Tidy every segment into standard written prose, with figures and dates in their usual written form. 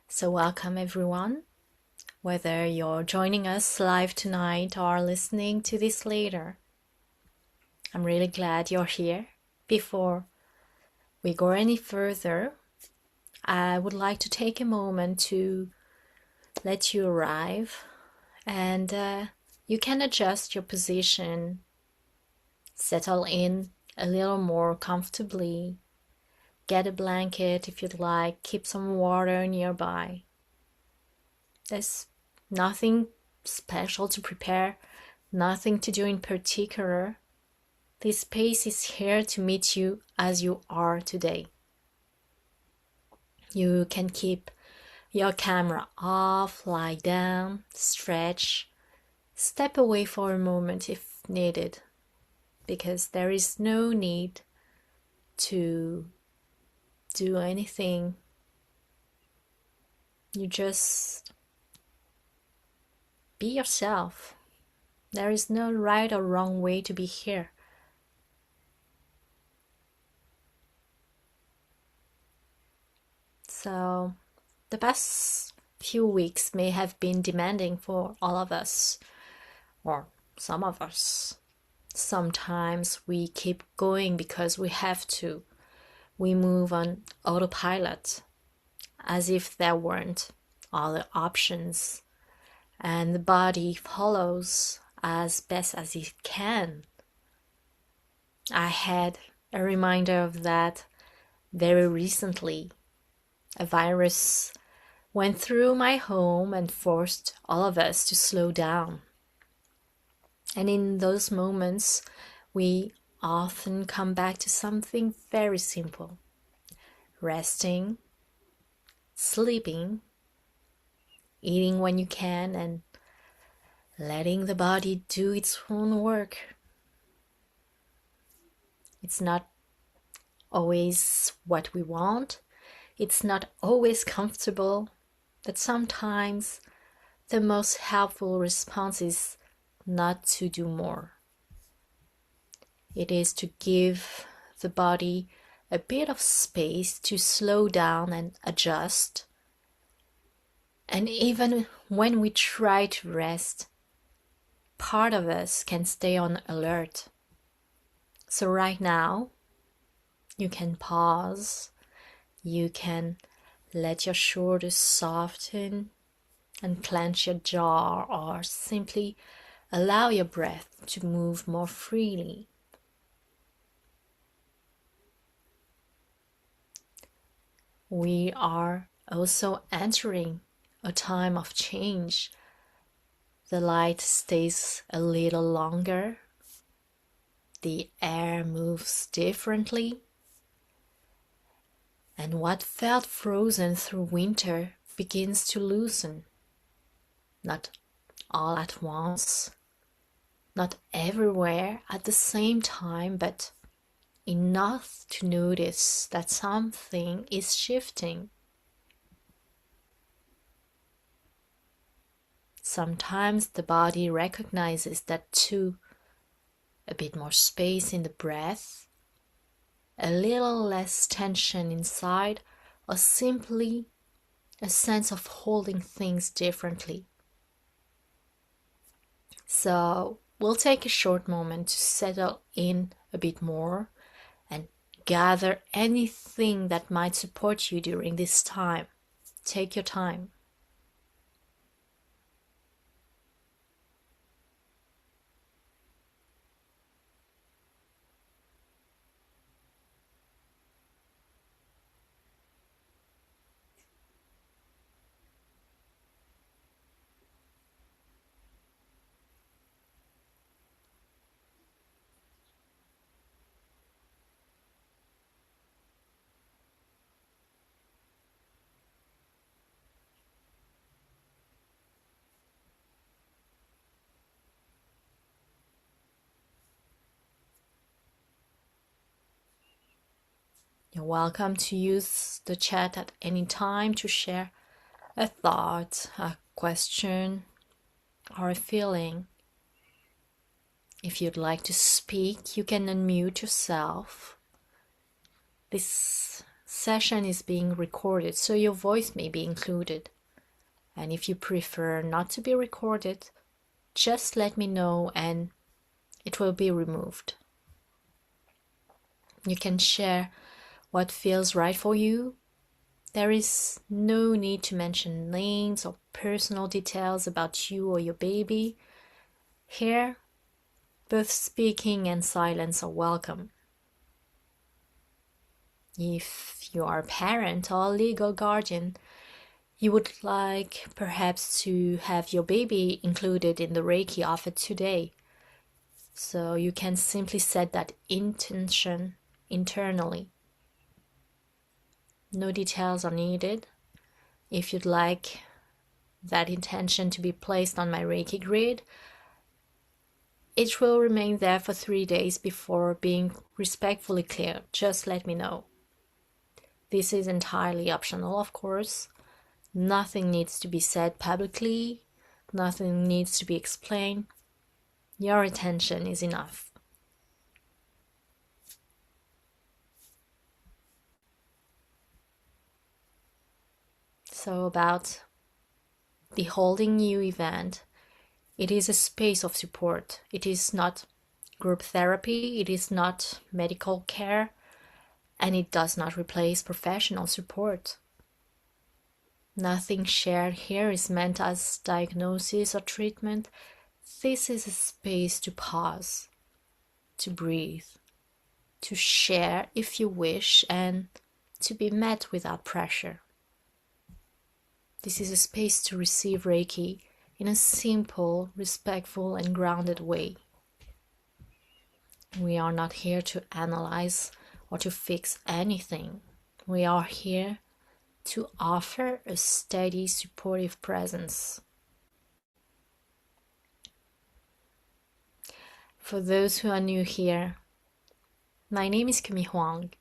So welcome everyone, whether you're joining us live tonight or listening to this later. I'm really glad you're here. Before we go any further, I would like to take a moment to let you arrive, and you can adjust your position, settle in a little more comfortably, get a blanket if you'd like, keep some water nearby. There's nothing special to prepare, nothing to do in particular. This space is here to meet you as you are today. You can keep your camera off, lie down, stretch, step away for a moment if needed, because there is no need to do anything. You just be yourself. There is no right or wrong way to be here. So, the past few weeks may have been demanding for all of us, or some of us. Sometimes we keep going because we have to. We move on autopilot, as if there weren't other options, and the body follows as best as it can. I had a reminder of that very recently. A virus went through my home and forced all of us to slow down. And in those moments, we often come back to something very simple: resting, sleeping, eating when you can, and letting the body do its own work. It's not always what we want. It's not always comfortable, but sometimes the most helpful response is not to do more. It is to give the body a bit of space to slow down and adjust. And even when we try to rest, part of us can stay on alert. So right now, you can pause. You can let your shoulders soften and clench your jaw, or simply allow your breath to move more freely. We are also entering a time of change. The light stays a little longer. The air moves differently. And what felt frozen through winter begins to loosen. Not all at once, not everywhere at the same time, but enough to notice that something is shifting. Sometimes the body recognizes that too. A bit more space in the breath, a little less tension inside, or simply a sense of holding things differently. So we'll take a short moment to settle in a bit more and gather anything that might support you during this time. Take your time. You're welcome to use the chat at any time to share a thought, a question, or a feeling. If you'd like to speak, you can unmute yourself. This session is being recorded, so your voice may be included. And if you prefer not to be recorded, just let me know and it will be removed. You can share what feels right for you. There is no need to mention names or personal details about you or your baby. Here, both speaking and silence are welcome. If you are a parent or a legal guardian, you would like perhaps to have your baby included in the Reiki offered today. So you can simply set that intention internally. No details are needed. If you'd like that intention to be placed on my Reiki grid, it will remain there for 3 days before being respectfully cleared. Just let me know. This is entirely optional, of course. Nothing needs to be said publicly. Nothing needs to be explained. Your attention is enough. So about the Holding You event, it is a space of support. It is not group therapy. It is not medical care. And it does not replace professional support. Nothing shared here is meant as diagnosis or treatment. This is a space to pause, to breathe, to share if you wish, and to be met without pressure. This is a space to receive Reiki in a simple, respectful, and grounded way. We are not here to analyze or to fix anything. We are here to offer a steady, supportive presence. For those who are new here, my name is Kumi Huang.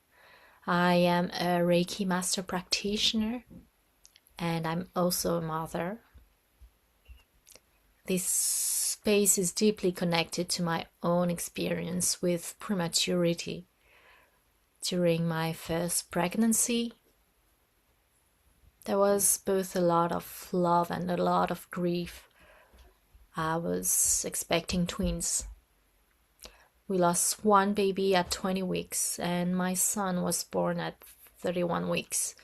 I am a Reiki master practitioner and I'm also a mother. This space is deeply connected to my own experience with prematurity. During my first pregnancy, there was both a lot of love and a lot of grief. I was expecting twins. We lost one baby at 20 weeks and my son was born at 31 weeks.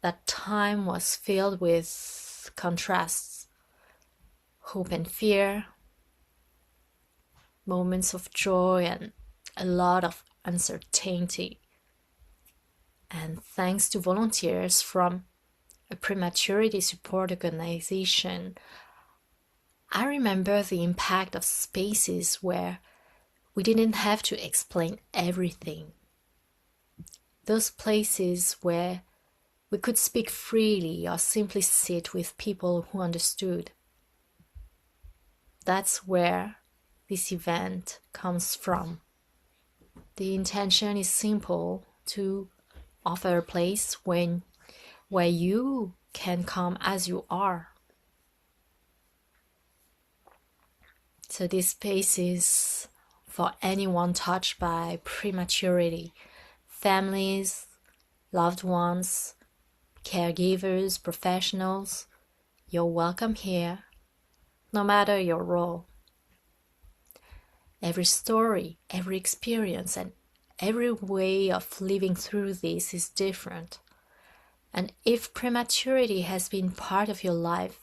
That time was filled with contrasts, hope and fear, moments of joy and a lot of uncertainty. And thanks to volunteers from a prematurity support organization, I remember the impact of spaces where we didn't have to explain everything. Those places where we could speak freely or simply sit with people who understood. That's where this event comes from. The intention is simple, to offer a place where you can come as you are. So this space is for anyone touched by prematurity, families, loved ones, caregivers, professionals. You're welcome here, no matter your role. Every story, every experience, and every way of living through this is different. And if prematurity has been part of your life,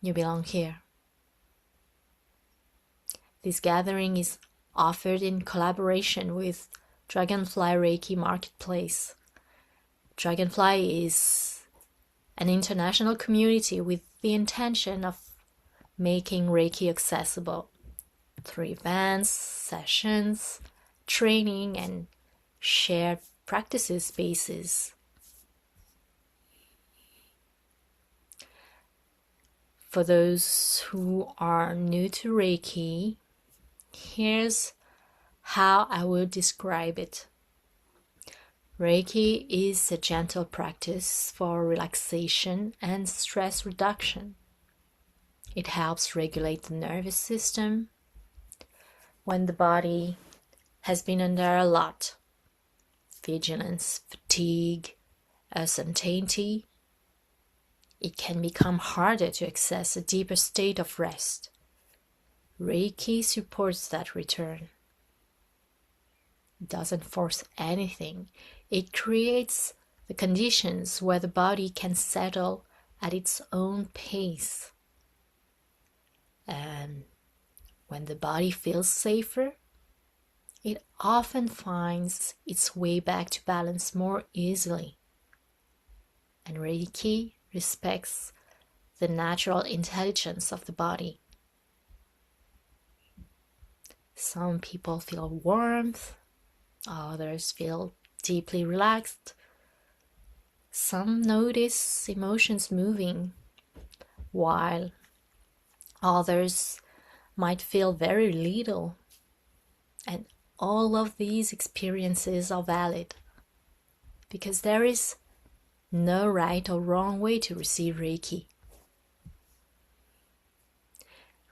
you belong here. This gathering is offered in collaboration with Dragonfly Reiki Marketplace. Dragonfly is an international community with the intention of making Reiki accessible through events, sessions, training, and shared practices spaces. For those who are new to Reiki, here's how I would describe it. Reiki is a gentle practice for relaxation and stress reduction. It helps regulate the nervous system when the body has been under a lot. vigilance, fatigue, uncertainty, it can become harder to access a deeper state of rest. Reiki supports that return. It doesn't force anything. It creates the conditions where the body can settle at its own pace. And when the body feels safer, it often finds its way back to balance more easily. And Reiki respects the natural intelligence of the body. Some people feel warmth, others feel deeply relaxed. Some notice emotions moving, while others might feel very little. And all of these experiences are valid because there is no right or wrong way to receive Reiki.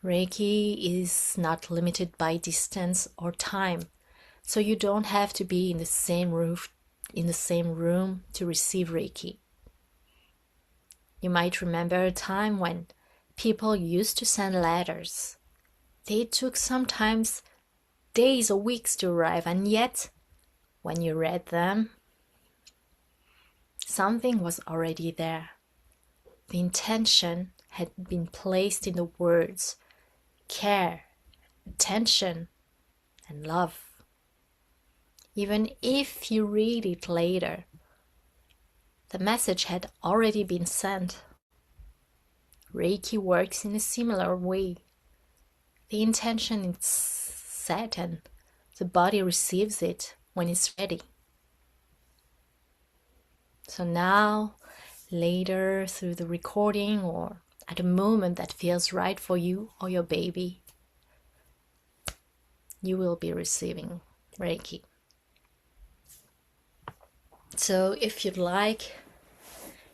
Reiki is not limited by distance or time, so you don't have to be in the same room to receive Reiki. You might remember a time when people used to send letters. They took sometimes days or weeks to arrive, and yet, when you read them, something was already there. The intention had been placed in the words care, attention, and love. Even if you read it later, the message had already been sent. Reiki works in a similar way. The intention is set and the body receives it when it's ready. So now, later through the recording or at a moment that feels right for you or your baby, you will be receiving Reiki. So if you'd like,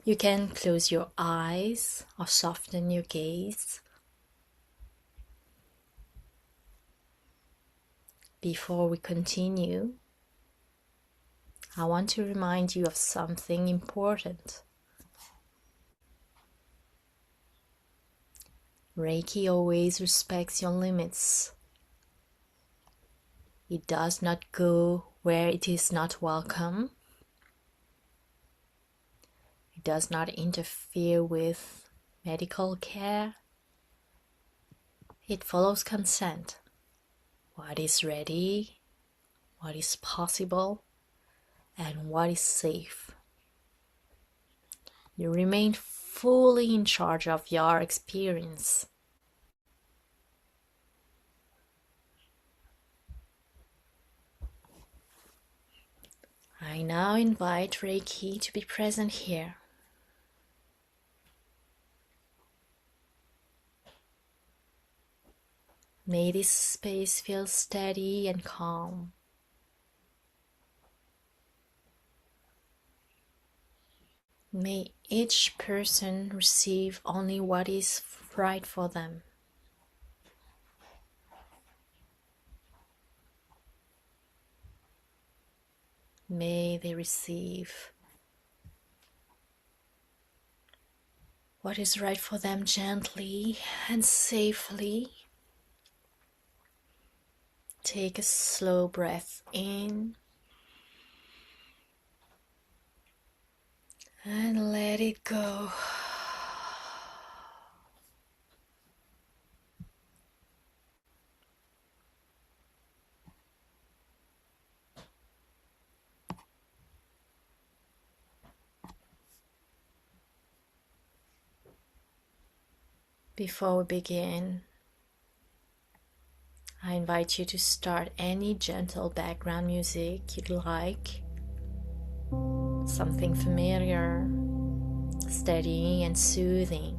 you can close your eyes or soften your gaze. Before we continue, I want to remind you of something important. Reiki always respects your limits. It does not go where it is not welcome. It does not interfere with medical care. It follows consent. What is ready, what is possible, and what is safe. You remain fully in charge of your experience. I now invite Reiki to be present here. May this space feel steady and calm. May each person receive only what is right for them. May they receive what is right for them gently and safely. Take a slow breath in and let it go. Before we begin, I invite you to start any gentle background music you'd like. Something familiar, steady and soothing.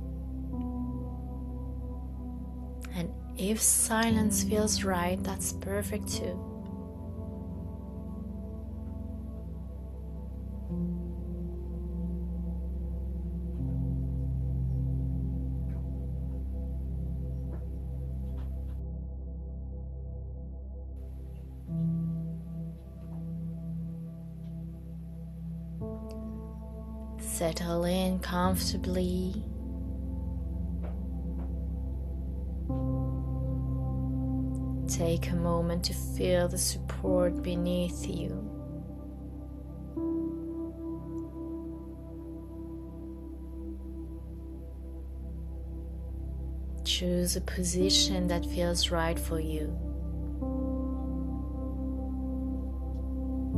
And if silence feels right, that's perfect too. Settle in comfortably. Take a moment to feel the support beneath you. Choose a position that feels right for you.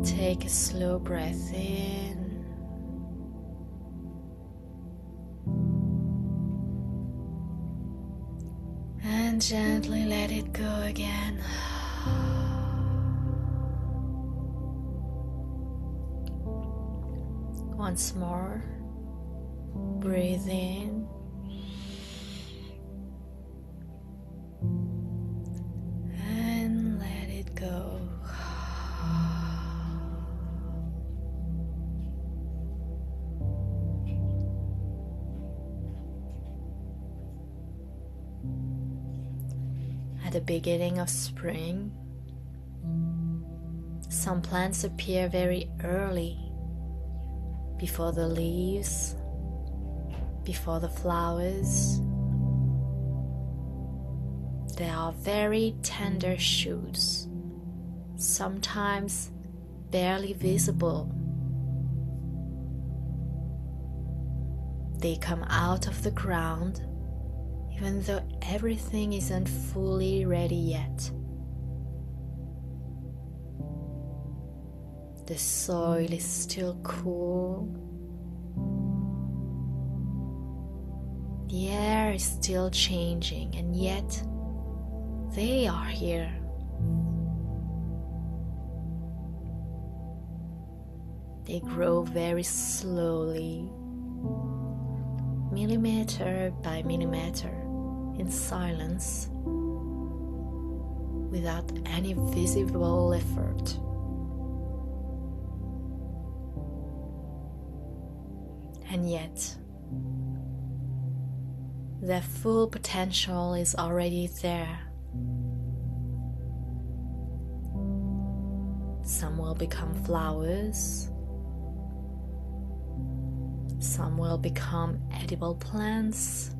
Take a slow breath in. And gently let it go again. Once more, breathe in. And let it go. At the beginning of spring, some plants appear very early, before the leaves, before the flowers. They are very tender shoots, sometimes barely visible. They come out of the ground even though everything isn't fully ready yet. The soil is still cool. The air is still changing, and yet they are here. They grow very slowly, millimeter by millimeter, in silence, without any visible effort. And yet, their full potential is already there. Some will become flowers. Some will become edible plants.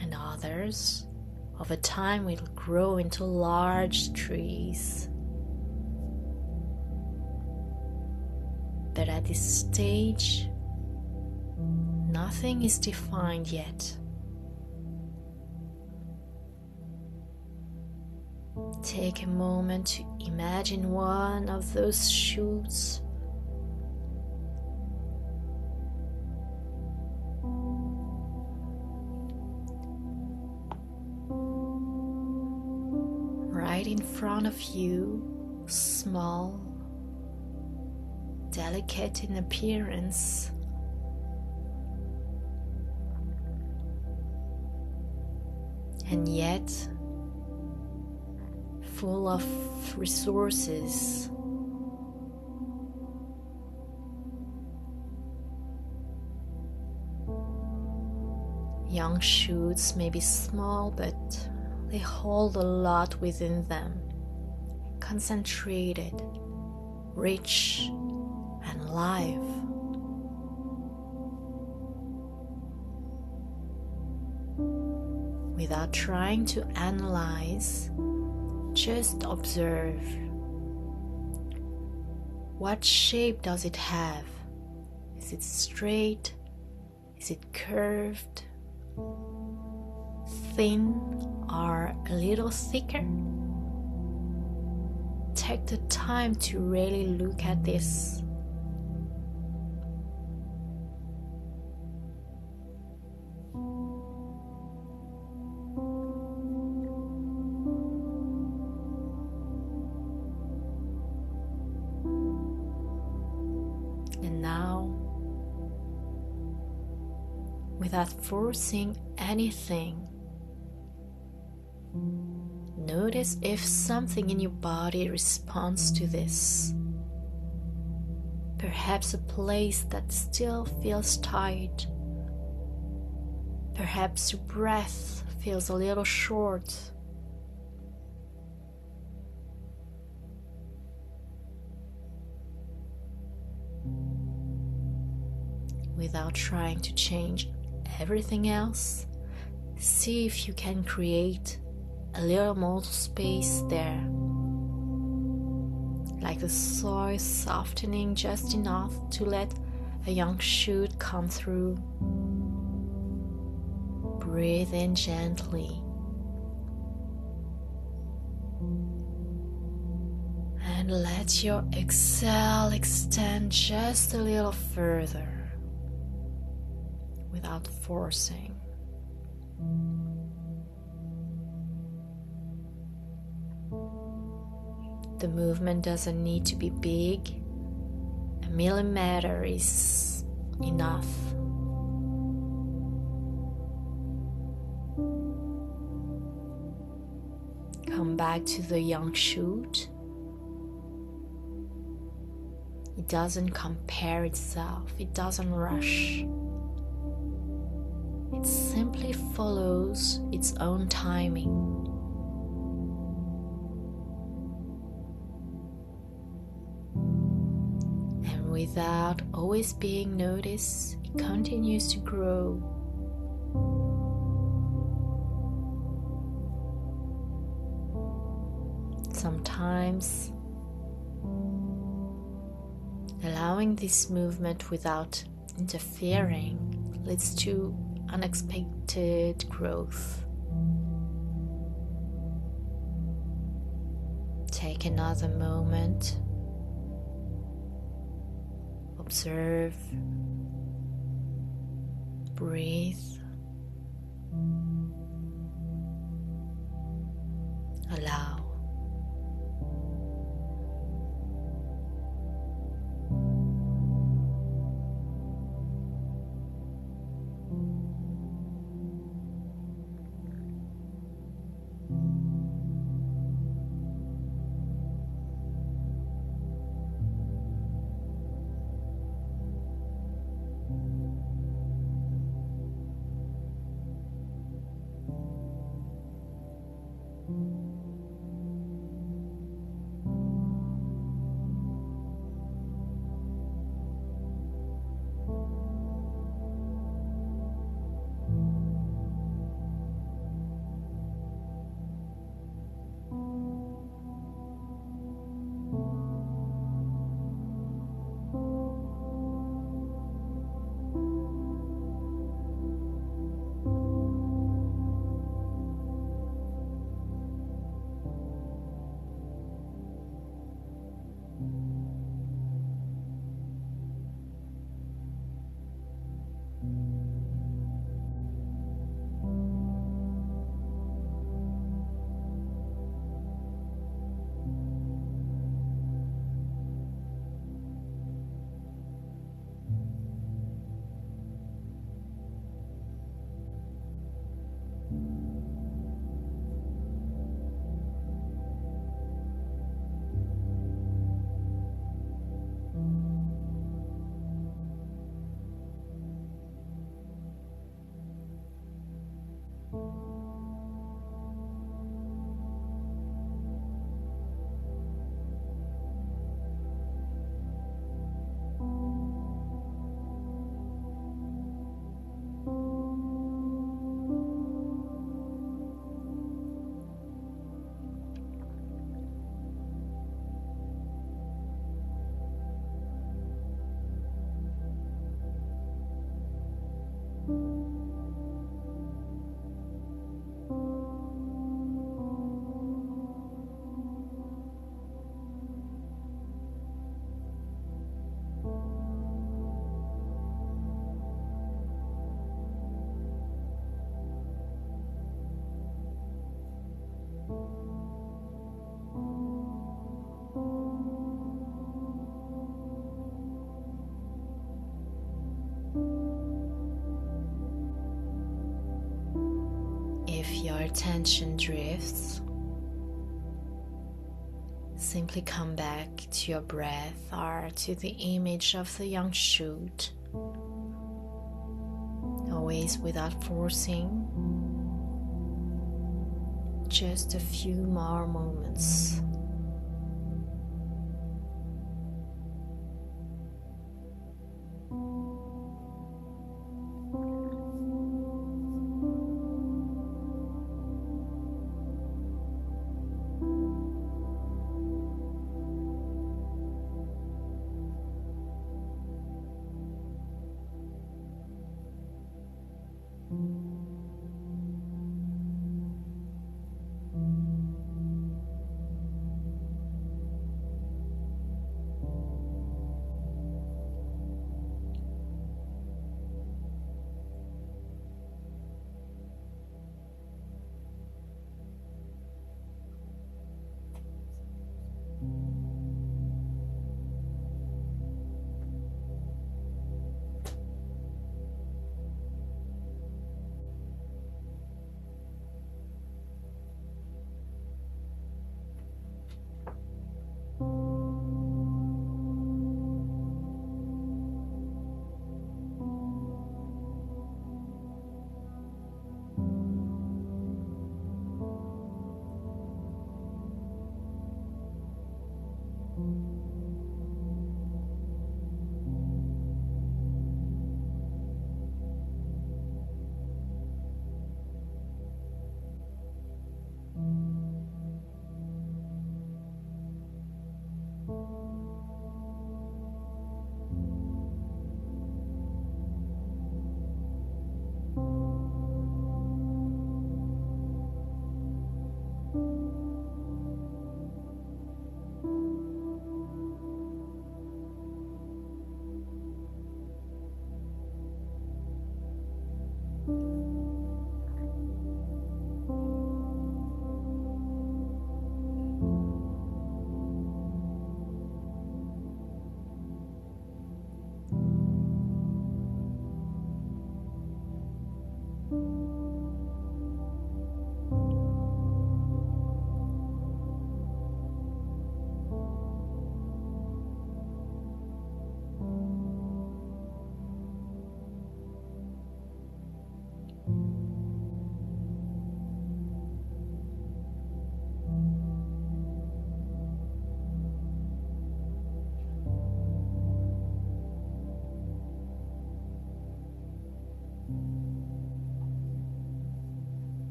And others, over time, will grow into large trees. But at this stage, nothing is defined yet. Take a moment to imagine one of those shoots. Right in front of you, small, delicate in appearance. And yet, full of resources. Young shoots may be small, but they hold a lot within them, concentrated, rich, and alive. Without trying to analyze, just observe. What shape does it have? Is it straight? Is it curved? Thin or a little thicker? Take the time to really look at this. And now, without forcing anything, notice if something in your body responds to this. Perhaps a place that still feels tight. Perhaps your breath feels a little short. without trying to change everything else. See if you can create a little more space there, like the soil softening just enough to let a young shoot come through. Breathe in gently and let your exhale extend just a little further without forcing. The movement doesn't need to be big. A millimeter is enough. Come back to the young shoot. It doesn't compare itself. It doesn't rush. It simply follows its own timing. And without always being noticed, it continues to grow. Sometimes, allowing this movement without interfering leads to unexpected growth. Take another moment. Observe. Breathe. Allow. If your attention drifts, simply come back to your breath or to the image of the young shoot, always without forcing. Just a few more moments.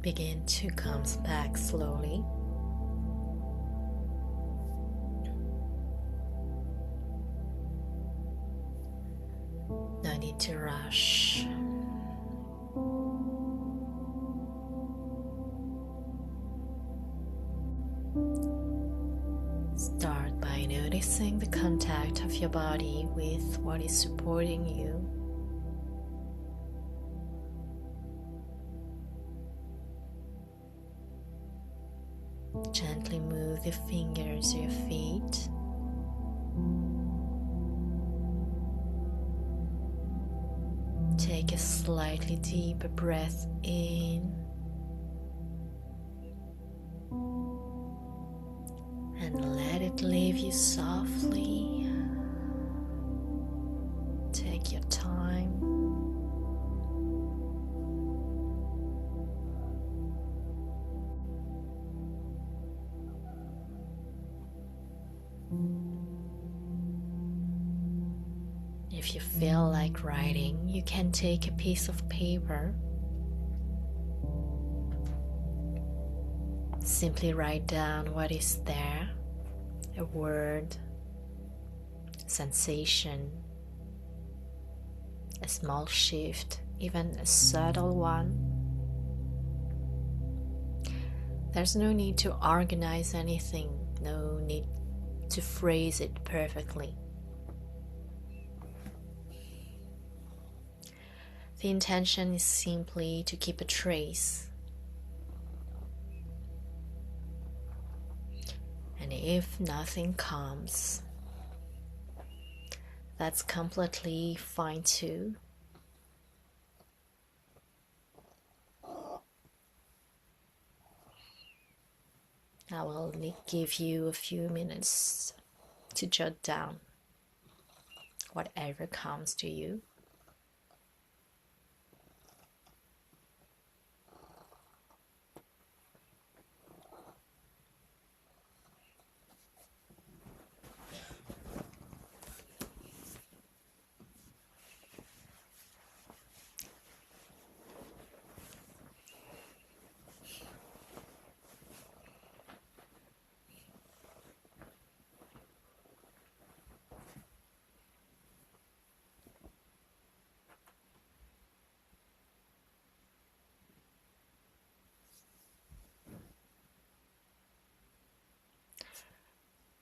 begin to come back slowly. No need to rush. Start by noticing the contact of your body with what is supporting you. Gently move the fingers of your feet. Take a slightly deeper breath in and let it leave you softly. Take your time. If you feel like writing, you can take a piece of paper. Simply write down what is there, a word, sensation, a small shift, even a subtle one. There's no need to organize anything, no need to phrase it perfectly. The intention is simply to keep a trace. And if nothing comes, that's completely fine too. I will give you a few minutes to jot down whatever comes to you.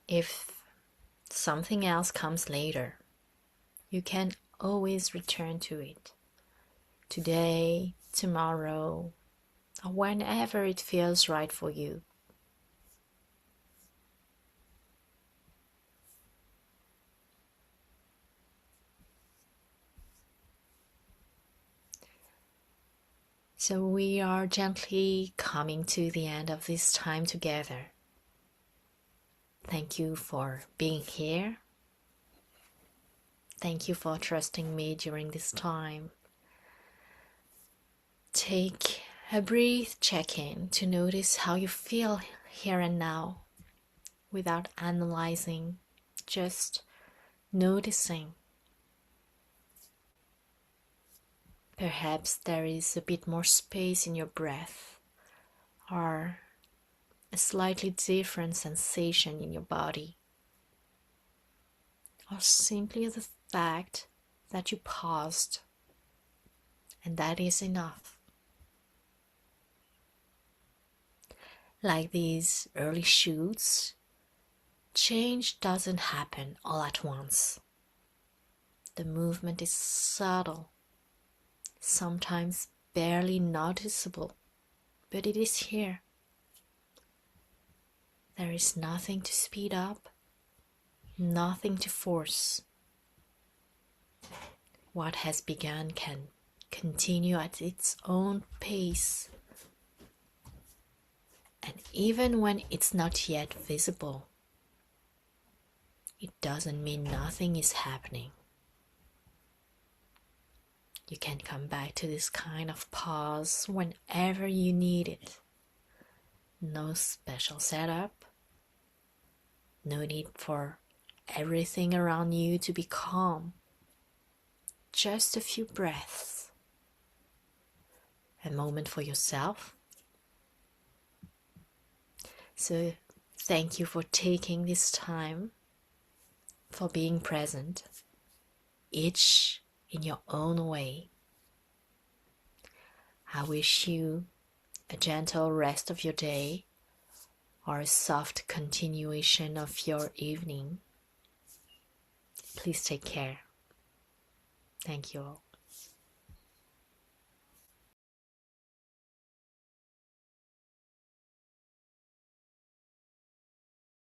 If something else comes later, you can always return to it. Today, tomorrow, or whenever it feels right for you. So we are gently coming to the end of this time together. Thank you for being here. Thank you for trusting me during this time. Take a brief check-in to notice how you feel here and now without analyzing, just noticing. Perhaps there is a bit more space in your breath or a slightly different sensation in your body, or simply the fact that you paused, and that is enough. Like these early shoots, change doesn't happen all at once. The movement is subtle, sometimes barely noticeable, but it is here. There is nothing to speed up, nothing to force. What has begun can continue at its own pace. And even when it's not yet visible, it doesn't mean nothing is happening. You can come back to this kind of pause whenever you need it. No special setup. No need for everything around you to be calm. Just a few breaths. A moment for yourself So thank you for taking this time, for being present, each in your own way. I wish you a gentle rest of your day or a soft continuation of your evening. Please take care. Thank you all.